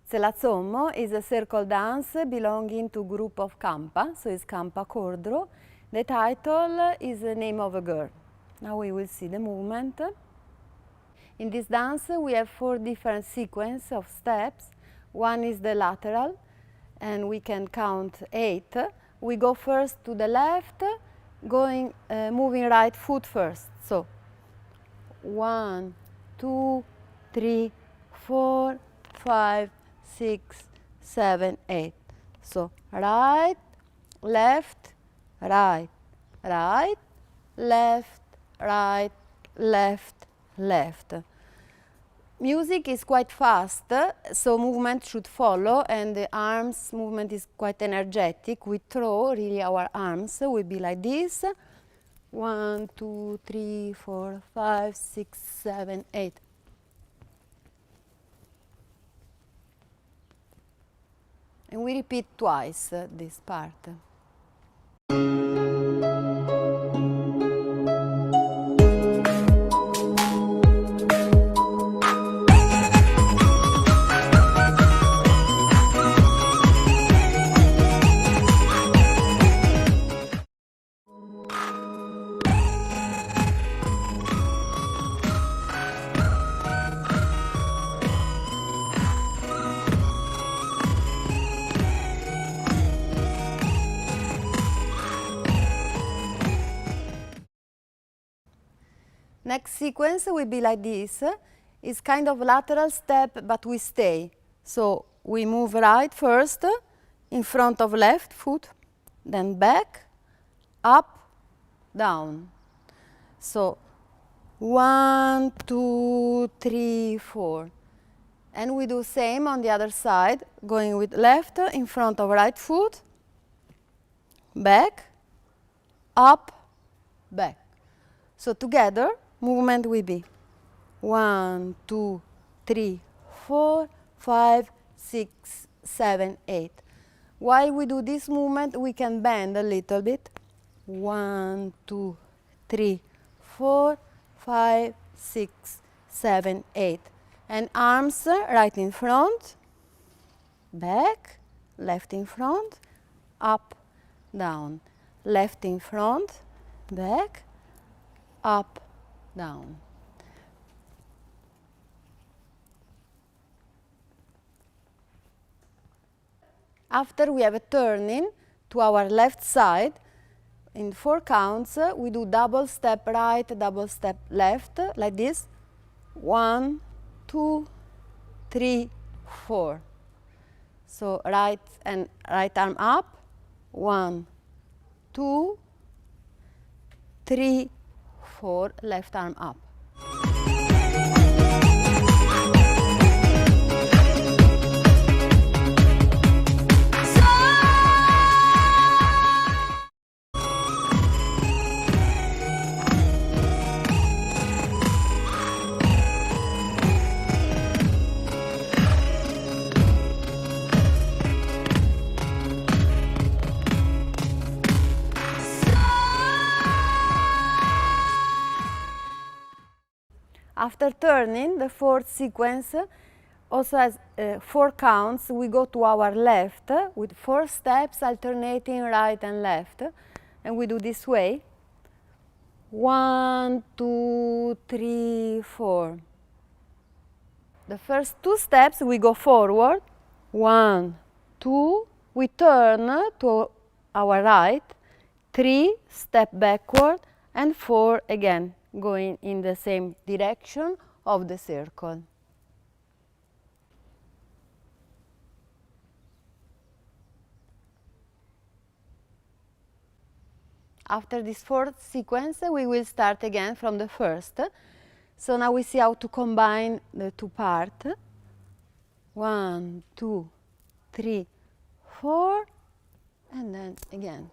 Tshe la Tsomo is a circle dance belonging to group of Kampa, so it's Kampa Kordro. The title is the name of a girl. Now we will see the movement. In this dance we have 4 different sequences of steps. One is the lateral, and we can count 8. We go first to the left, moving right foot first. So 1, 2, 3, 4, 5, 6, 7, 8. So right, left, right, right, left, right, left, left. Music is quite fast, so movement should follow, and the arms movement is quite energetic. We throw really our arms will be like this. 1, 2, 3, 4, 5, 6, 7, 8. And we repeat twice this part. Next sequence will be like this. It's kind of lateral step, but we stay. So we move right first, in front of left foot, then back, up, down. So 1, 2, 3, 4. And we do same on the other side, going with left in front of right foot, back, up, back. So together, movement will be 1, 2, 3, 4, 5, 6, 7, 8. While we do this movement, we can bend a little bit. 1, 2, 3, 4, 5, 6, 7, 8. And arms right in front, back, left in front, up, down. Left in front, back, up, down. After we have a turning to our left side, in 4 counts, we do double step right, double step left, like this. 1, 2, 3, 4. So right arm up. 1, 2, 3, 4. Left arm up. After turning, the fourth sequence also has 4 counts. We go to our left with 4 steps alternating right and left. And we do this way. 1, 2, 3, 4. The first 2 steps we go forward. 1, 2. We turn to our right. 3, step backward. And 4 again, going in the same direction of the circle. After this fourth sequence, we will start again from the first. So now we see how to combine the 2 parts. 1, 2, 3, 4, and then again